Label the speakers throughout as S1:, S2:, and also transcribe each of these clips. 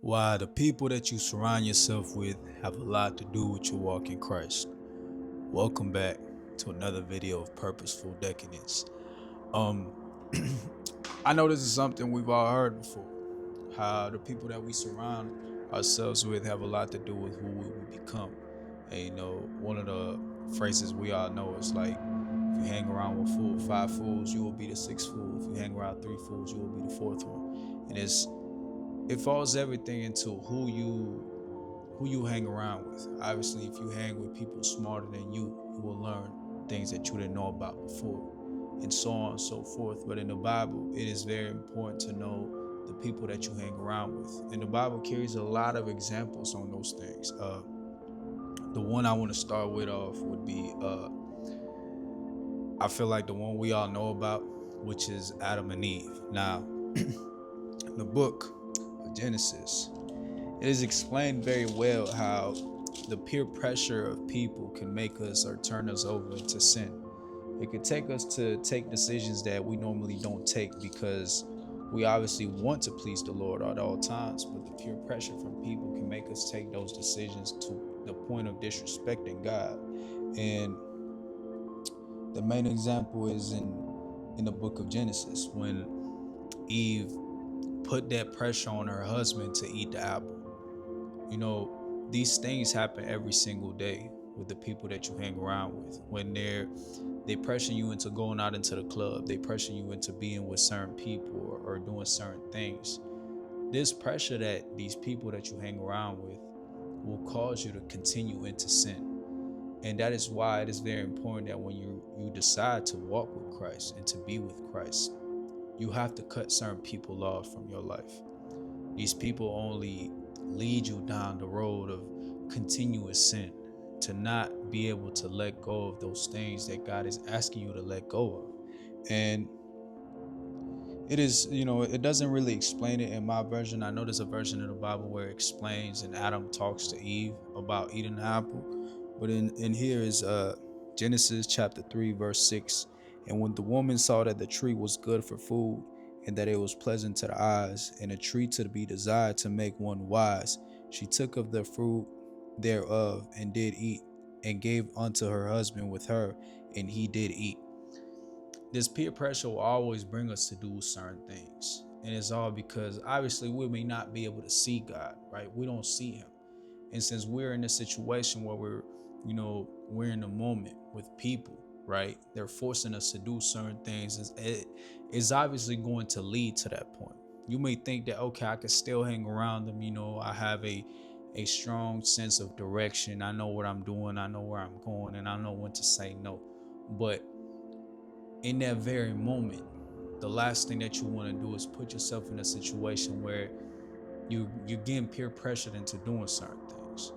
S1: Why the people that you surround yourself with have a lot to do with your walk in Christ. Welcome back to another video of Purposeful Decadence. Um, I know this is something we've all heard before. How the people that we surround ourselves with have a lot to do with who we will become. And one of the phrases we all know is like, if you hang around with five fools, you will be the sixth fool. If you hang around three fools, you will be the fourth one. And it falls everything into who you hang around with. Obviously, if you hang with people smarter than you will learn things that you didn't know about before, and so on and so forth. But in the Bible, it is very important to know the people that you hang around with. And the Bible carries a lot of examples on those things. The one I want to start with off would be, I feel like the one we all know about, which is Adam and Eve. Now, in the book of Genesis, it is explained very well how the peer pressure of people can make us or turn us over into sin. It could take us to take decisions that we normally don't take because we obviously want to please the Lord at all times, but the peer pressure from people can make us take those decisions to the point of disrespecting God. And the main example is in the book of Genesis when Eve put that pressure on her husband to eat the apple. These things happen every single day with the people that you hang around with. When they pressure you into going out into the club, they pressure you into being with certain people or doing certain things. This pressure that these people that you hang around with will cause you to continue into sin. And that is why it is very important that when you decide to walk with Christ and to be with Christ, you have to cut certain people off from your life. These people only lead you down the road of continuous sin, to not be able to let go of those things that God is asking you to let go of. And it is, it doesn't really explain it in my version. I know there's a version of the Bible where it explains and Adam talks to Eve about eating the apple. But in here is Genesis chapter 3, verse 6. And when the woman saw that the tree was good for food, and that it was pleasant to the eyes, and a tree to be desired to make one wise, she took of the fruit thereof, and did eat, and gave unto her husband with her, and he did eat. This peer pressure will always bring us to do certain things. And it's all because obviously we may not be able to see God, right? We don't see him. And since we're in a situation where we're in the moment with people, right? They're forcing us to do certain things. It is obviously going to lead to that point. You may think that, okay, I can still hang around them. I have a strong sense of direction. I know what I'm doing. I know where I'm going, and I know when to say no. But in that very moment, the last thing that you want to do is put yourself in a situation where you're getting peer pressured into doing certain things.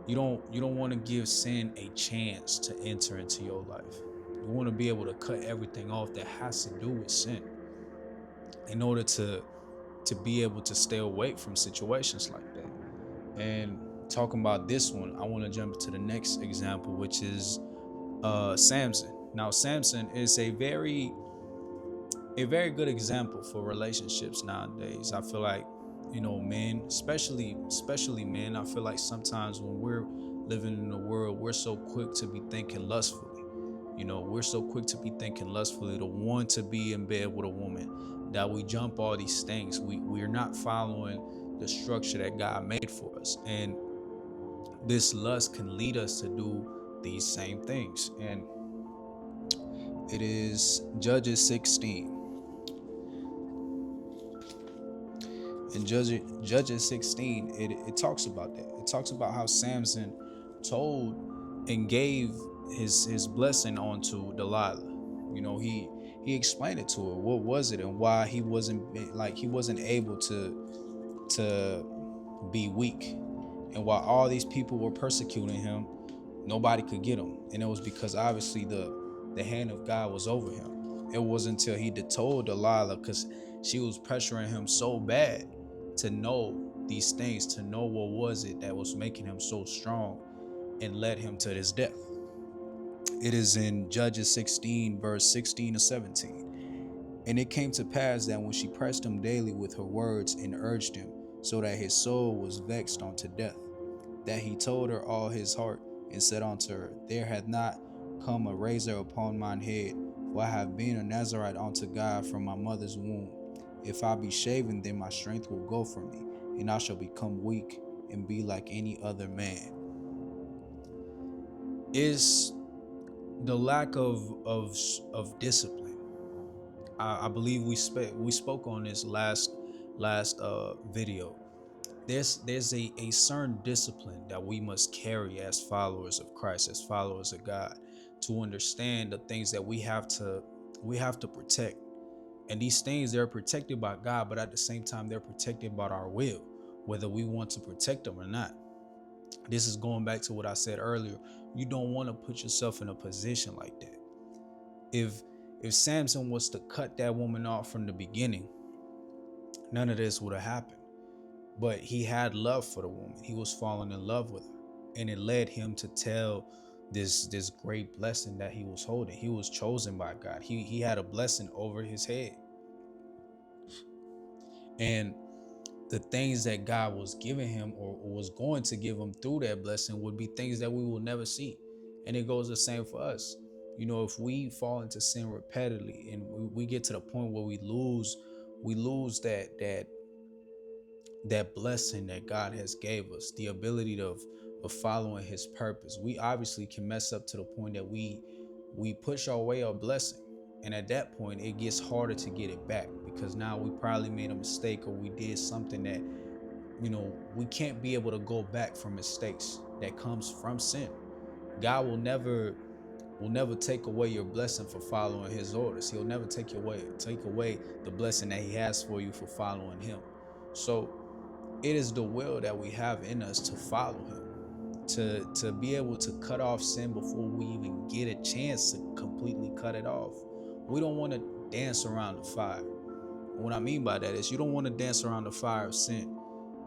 S1: You don't want to give sin a chance to enter into your life. You want to be able to cut everything off that has to do with sin in order to be able to stay away from situations like that. And talking about this one, I want to jump to the next example, which is Samson. Now, Samson is a very good example for relationships nowadays. I feel like, men, especially men, I feel like sometimes when we're living in the world, we're so quick to be thinking lustfully. We're so quick to be thinking lustfully, to want to be in bed with a woman, that we jump all these things. We're not following the structure that God made for us. And this lust can lead us to do these same things. And it is Judges 16. In Judges 16, it talks about that. It talks about how Samson told and gave his blessing onto Delilah. He explained it to her. What was it and why he wasn't able to be weak, and while all these people were persecuting him, nobody could get him. And it was because obviously the hand of God was over him. It wasn't until he told Delilah, because she was pressuring him so bad to know these things, to know what was it that was making him so strong and led him to his death. It is in Judges 16, verse 16 to 17. And it came to pass that when she pressed him daily with her words and urged him, so that his soul was vexed unto death. That he told her all his heart, and said unto her, There hath not come a razor upon mine head, for I have been a Nazarite unto God from my mother's womb. If I be shaven, then my strength will go from me, and I shall become weak and be like any other man. Is the lack of discipline. I believe we spoke on this last video. There's a certain discipline that we must carry as followers of Christ, as followers of God, to understand the things that we have to protect. And these things, they're protected by God, but at the same time they're protected by our will, whether we want to protect them or not. This is going back to what I said earlier. You don't want to put yourself in a position like that. If Samson was to cut that woman off from the beginning, none of this would have happened. But he had love for the woman. He was falling in love with her. And it led him to tell this great blessing that he was holding. He was chosen by God. He had a blessing over his head. And the things that God was giving him, or was going to give him through that blessing, would be things that we will never see. And it goes the same for us. You know, if we fall into sin repeatedly and we get to the point where we lose that blessing that God has gave us, the ability of following his purpose, we obviously can mess up to the point that we push our way a blessing. And at that point, it gets harder to get it back, because now we probably made a mistake, or we did something that, you know, we can't be able to go back from mistakes that comes from sin. God will never take away your blessing for following his orders. He'll never take away the blessing that he has for you for following him. So it is the will that we have in us to follow him, to be able to cut off sin before we even get a chance to completely cut it off. We don't want to dance around the fire. What I mean by that is, you don't want to dance around the fire of sin.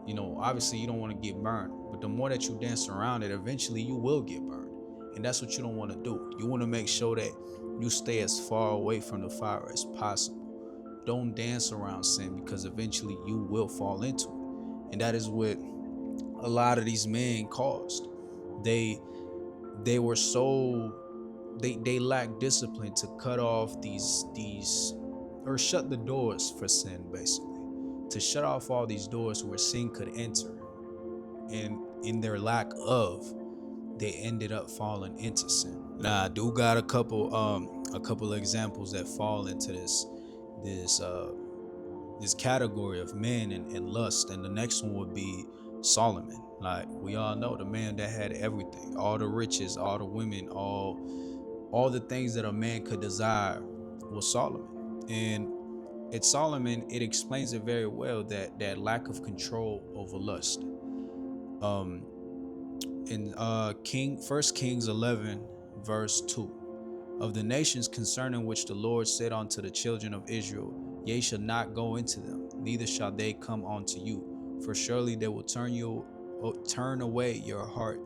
S1: You know, obviously you don't want to get burned, but the more that you dance around it, eventually you will get burned. And that's what you don't want to do. You want to make sure that you stay as far away from the fire as possible. Don't dance around sin, because eventually you will fall into it. And that is what a lot of these men caused. They were so they lacked discipline to cut off these or shut the doors for sin, basically, to shut off all these doors where sin could enter. And in their lack of, they ended up falling into sin. Now, I do got a couple of examples that fall into this category of men and lust. And the next one would be Solomon. Like, we all know, the man that had everything, all the riches, all the women, all the things that a man could desire, was Solomon. And it's Solomon, it explains it very well, that lack of control over lust. In 1 Kings 11 verse 2, of the nations concerning which the Lord said unto the children of Israel, Ye shall not go into them, neither shall they come unto you, for surely they will turn away your heart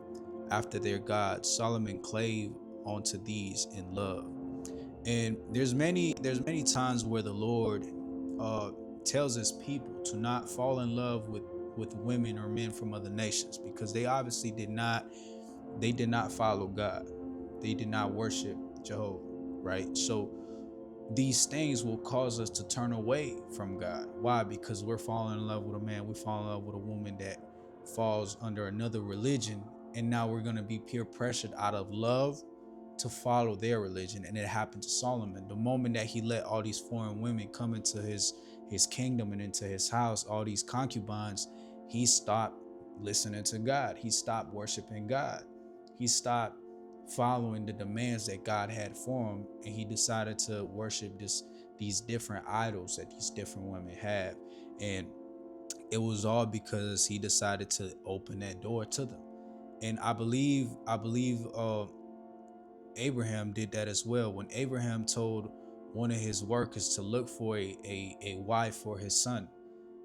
S1: after their gods. Solomon clave unto these in love. And there's many times where the Lord tells his people to not fall in love with women or men from other nations, because they obviously did not follow God. They did not worship Jehovah, right? So these things will cause us to turn away from God. Why? Because we're falling in love with a man, we fall in love with a woman that falls under another religion, and now we're going to be peer pressured out of love to follow their religion. And it happened to Solomon. The moment that he let all these foreign women come into his kingdom and into his house, all these concubines, he stopped listening to God. He stopped worshiping God. He stopped following the demands that God had for him, and he decided to worship these different idols that these different women have. And it was all because he decided to open that door to them. And I believe Abraham did that as well. When Abraham told one of his workers to look for a wife for his son,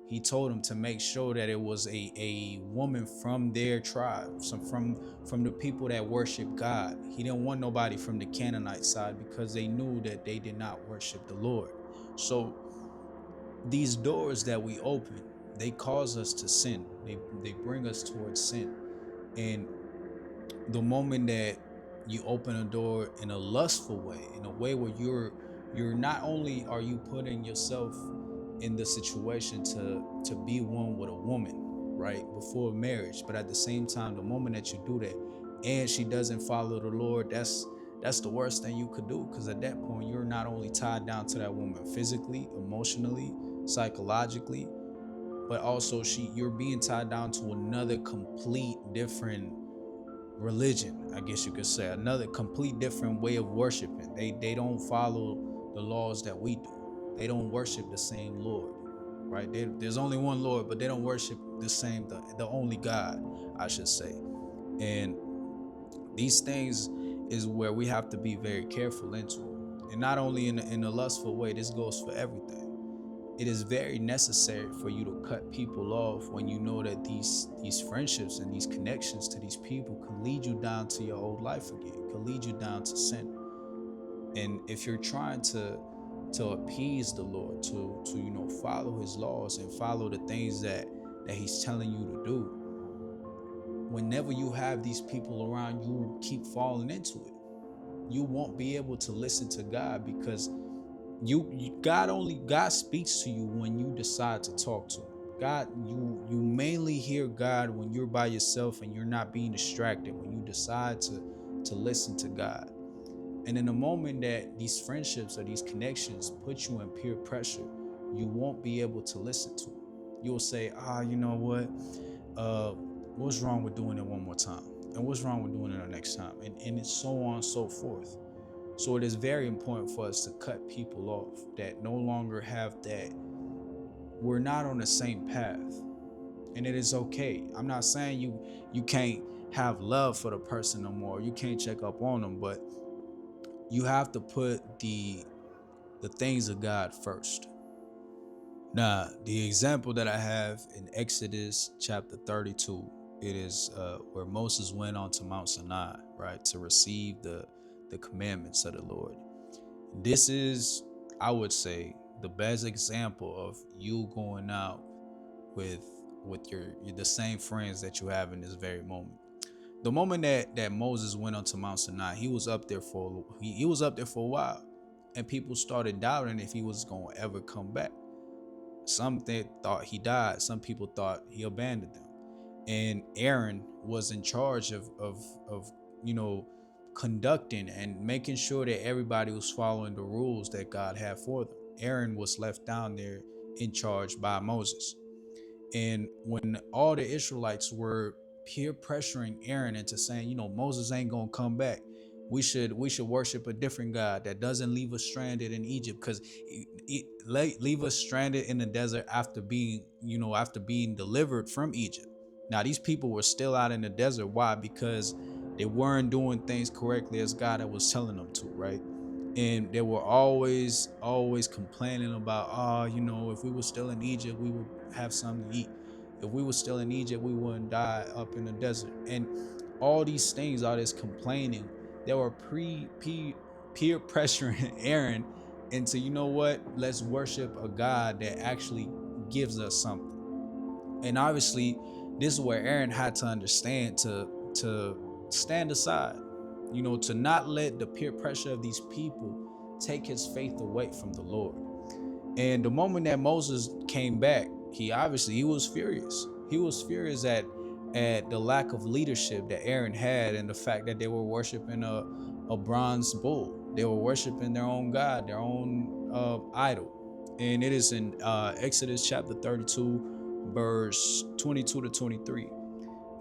S1: he told him to make sure that it was a woman from their tribe, from the people that worship God. He didn't want nobody from the Canaanite side, because they knew that they did not worship the Lord. So these doors that we open, they cause us to sin. They bring us towards sin. And the moment that you open a door in a lustful way, in a way where you're not only are you putting yourself in the situation to be one with a woman, right, before marriage, but at the same time, the moment that you do that and she doesn't follow the Lord, that's the worst thing you could do, because at that point you're not only tied down to that woman physically, emotionally, psychologically, but also you're being tied down to another complete different religion, I guess you could say, another complete different way of worshiping. They don't follow the laws that we do. They don't worship the same Lord, right? There's only one Lord, but they don't worship the only God, I should say. And these things is where we have to be very careful into, and not only in a lustful way. This goes for everything. It is very necessary for you to cut people off when you know that these friendships and these connections to these people can lead you down to your old life again, can lead you down to sin. And if you're trying to appease the Lord, to follow his laws and follow the things that he's telling you to do, whenever you have these people around, you keep falling into it. You won't be able to listen to God, because God speaks to you when you decide to talk to him. God, you mainly hear God when you're by yourself and you're not being distracted, when you decide to listen to God. And in the moment that these friendships or these connections put you in peer pressure, you won't be able to listen to them. You'll say, you know what? What's wrong with doing it one more time? And what's wrong with doing it the next time? And it's so on and so forth. So it is very important for us to cut people off that no longer have that. We're not on the same path. And it is okay. I'm not saying you can't have love for the person no more. You can't check up on them, but you have to put the things of God first. Now, the example that I have in Exodus chapter 32, it is where Moses went onto Mount Sinai, right, to receive the commandments of the Lord. This is, I would say, the best example of you going out with the same friends that you have in this very moment. The moment that Moses went onto Mount Sinai, he was up there for a while, and people started doubting if he was going to ever come back. Some thought he died. Some people thought he abandoned them. And Aaron was in charge of conducting and making sure that everybody was following the rules that God had for them. Aaron was left down there in charge by Moses. And when all the Israelites were peer pressuring Aaron into saying, Moses ain't gonna come back, we should worship a different God that doesn't leave us stranded in Egypt, because leave us stranded in the desert after being delivered from Egypt. Now these people were still out in the desert. Why? Because they weren't doing things correctly as God was telling them to, right? And they were always complaining about, if we were still in Egypt, we would have something to eat. If we were still in Egypt, we wouldn't die up in the desert. And all these things, all this complaining, they were peer pressuring Aaron into, let's worship a God that actually gives us something. And obviously, this is where Aaron had to understand to stand aside, to not let the peer pressure of these people take his faith away from the Lord. And the moment that Moses came back, he was furious. He was furious at the lack of leadership that Aaron had, and the fact that they were worshiping a bronze bull. They were worshiping their own God, their own idol. And it is in Exodus chapter 32, verse 22 to 23.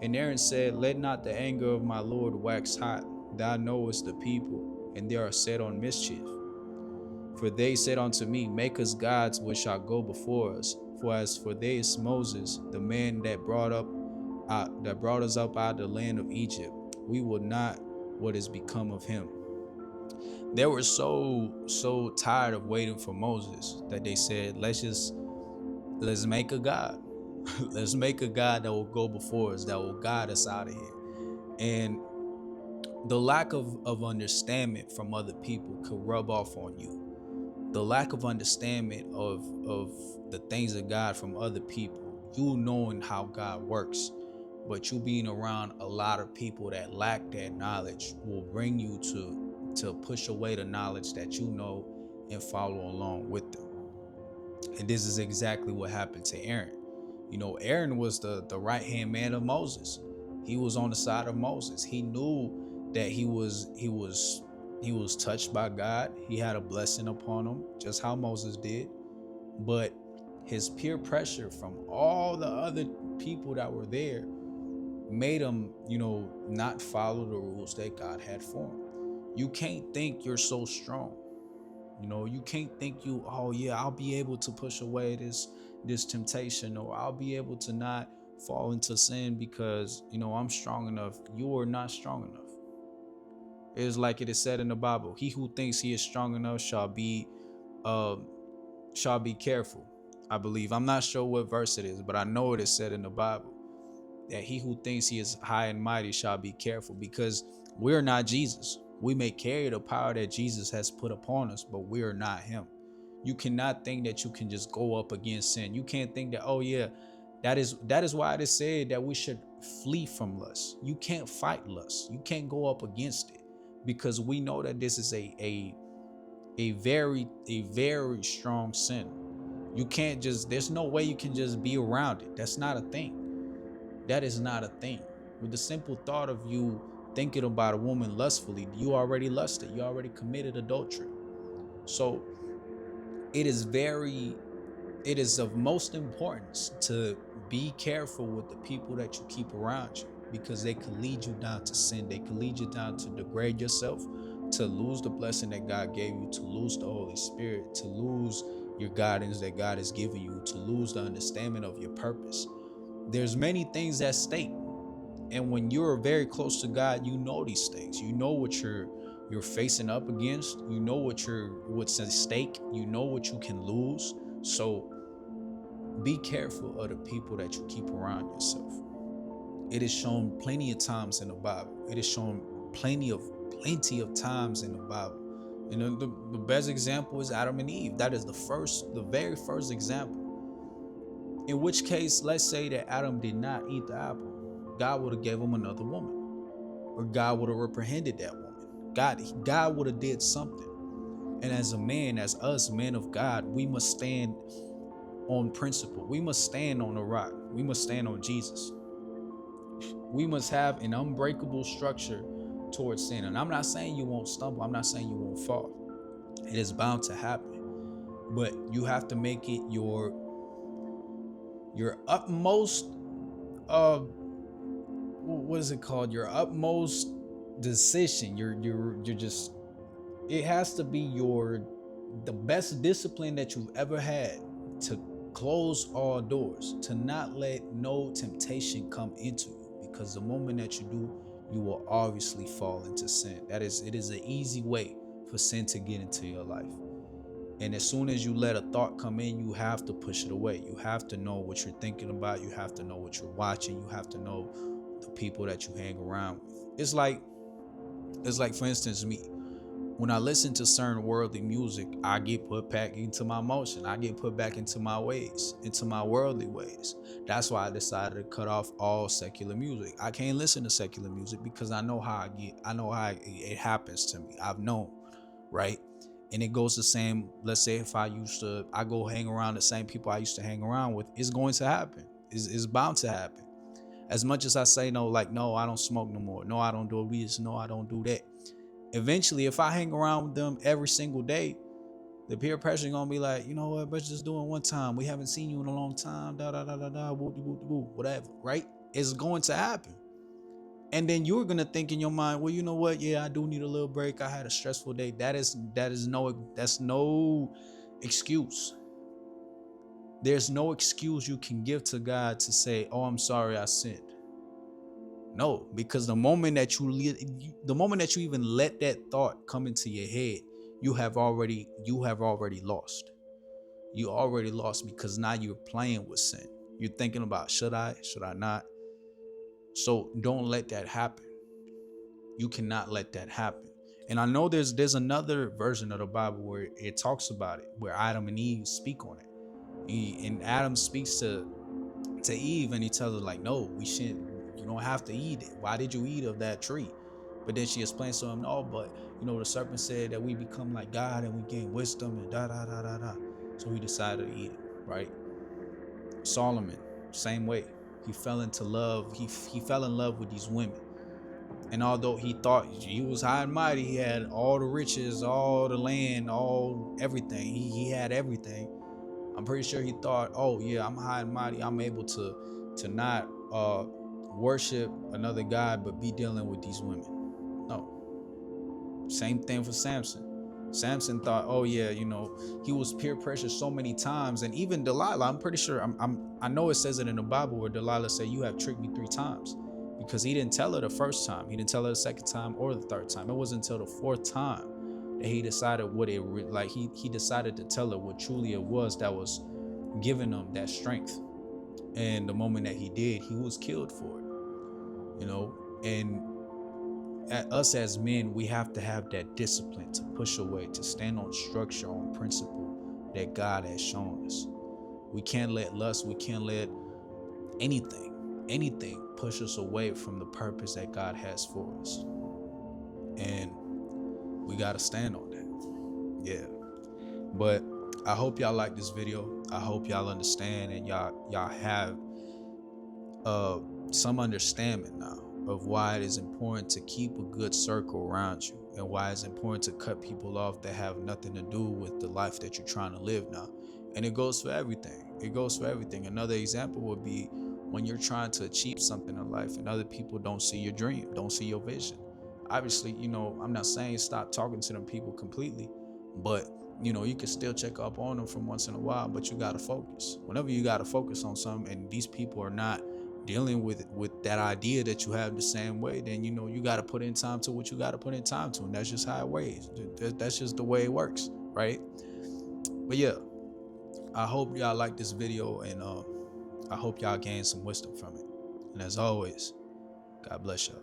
S1: And Aaron said, "Let not the anger of my Lord wax hot. Thou knowest the people, and they are set on mischief. For they said unto me, Make us gods which shall go before us. For as for this Moses, the man that brought us up out of the land of Egypt, we will not what is become of him." They were so tired of waiting for Moses that they said, let's make a God. Let's make a God that will go before us, that will guide us out of here. And the lack of understanding from other people could rub off on you. The lack of understanding of the things of God from other people, you knowing how God works. But you being around a lot of people that lack that knowledge will bring you to push away the knowledge that you know and follow along with them. And this is exactly what happened to Aaron. You know, Aaron was the right hand man of Moses. He was on the side of Moses. He knew that he was touched by God. He had a blessing upon him, just how Moses did. But his peer pressure from all the other people that were there made him, not follow the rules that God had for him. You can't think you're so strong. You can't think oh yeah, I'll be able to push away this temptation, or I'll be able to not fall into sin because I'm strong enough. You are not strong enough. It is like it is said in the Bible, he who thinks he is strong enough shall be careful. I believe, I'm not sure what verse it is, but I know it is said in the Bible that he who thinks he is high and mighty shall be careful, because we're not Jesus. We may carry the power that Jesus has put upon us, but we are not him. You cannot think that you can just go up against sin. You can't think that, oh yeah, that is why it is said that we should flee from lust. You can't fight lust. You can't go up against it, because we know that this is a very strong sin. You can't just, there's no way you can just be around it. That's not a thing. That is not a thing. With the simple thought of you thinking about a woman lustfully, you already lusted. You already committed adultery. So it is of most importance to be careful with the people that you keep around you, because they can lead you down to sin. They can lead you down to degrade yourself, to lose the blessing that God gave you, to lose the Holy Spirit, to lose your guidance that God has given you, to lose the understanding of your purpose. There's many things at stake. And when you're very close to God, you know these things. You know what you're facing up against. You know what's at stake. You know what you can lose. So be careful of the people that you keep around yourself. It is shown plenty of times in the Bible. It is shown plenty of times in the Bible. The best example is Adam and Eve. That is the very first example. In which case, let's say that Adam did not eat the apple. God would have gave him another woman, or God would have reprehended that woman. God would have did something. And as a man, as us men of God, we must stand on principle. We must stand on the rock. We must stand on Jesus. We must have an unbreakable structure towards sin. And I'm not saying you won't stumble. I'm not saying you won't fall. It is bound to happen. But you have to make it your utmost what is it called? Your utmost decision. You're just, it has to be the best discipline that you've ever had, to close all doors, to not let no temptation come into you, because the moment that you do, you will obviously fall into sin. It is an easy way for sin to get into your life. And as soon as you let a thought come in, you have to push it away. You have to know what you're thinking about. You have to know what you're watching. You have to know the people that you hang around with. It's like, for instance, me. When I listen to certain worldly music, I get put back into my emotion. I get put back into my ways, into my worldly ways. That's why I decided to cut off all secular music. I can't listen to secular music because I know how it happens to me. I've known, right? And it goes the same. Let's say if I go hang around the same people I used to hang around with, it's going to happen. It's bound to happen. As much as I say no, like, no, I don't smoke no more. No, I don't do this. No, I don't do that. Eventually, if I hang around with them every single day, the peer pressure gonna be like, you know what, let's just do it one time. We haven't seen you in a long time. Da da da da da. Whatever. Right? It's going to happen. And then you're gonna think in your mind, well, you know what? Yeah, I do need a little break. I had a stressful day. That's no excuse. There's no excuse you can give to God to say, oh, I'm sorry, I sinned. No, because the moment that you even let that thought come into your head, you have already lost. You already lost, because now you're playing with sin. You're thinking about, should I not? So don't let that happen. You cannot let that happen. And I know there's another version of the Bible where it talks about it, where Adam and Eve speak on it. And Adam speaks to to Eve, and he tells her like, no, we shouldn't. You don't have to eat it. Why did you eat of that tree? But then she explains to him, no, but the serpent said that we become like God and we gain wisdom and da da da da da. So he decided to eat it, right? Solomon, same way. He fell into love. He fell in love with these women. And although he thought he was high and mighty, he had all the riches, all the land, all everything. He had everything. I'm pretty sure he thought, oh yeah, I'm high and mighty. I'm able to not worship another god, but be dealing with these women. No. Same thing for Samson. Samson thought, oh yeah, he was peer pressured so many times, and even Delilah. I'm pretty sure. I know it says it in the Bible where Delilah said, "You have tricked me 3 times," because he didn't tell her the first time, he didn't tell her the second time or the third time. It wasn't until the 4th time that he decided what it like. He decided to tell her what truly it was that was giving him that strength. And the moment that he did, he was killed for it. And us as men, we have to have that discipline to push away, to stand on structure, on principle that God has shown us. We can't let lust, we can't let anything push us away from the purpose that God has for us. And we got to stand on that. Yeah. But I hope y'all like this video. I hope y'all understand and y'all have some understanding now of why it is important to keep a good circle around you, and why it's important to cut people off that have nothing to do with the life that you're trying to live now. And it goes for everything. Another example would be when you're trying to achieve something in life and other people don't see your dream, don't see your vision. Obviously, I'm not saying stop talking to them people completely, but you can still check up on them from once in a while, but you got to focus. Whenever you got to focus on something and these people are not dealing with that idea that you have the same way, then you got to put in time to what you got to put in time to, and that's just how it works. That's just the way it works, right? But yeah, I hope y'all like this video, and I hope y'all gain some wisdom from it. And as always, God bless y'all.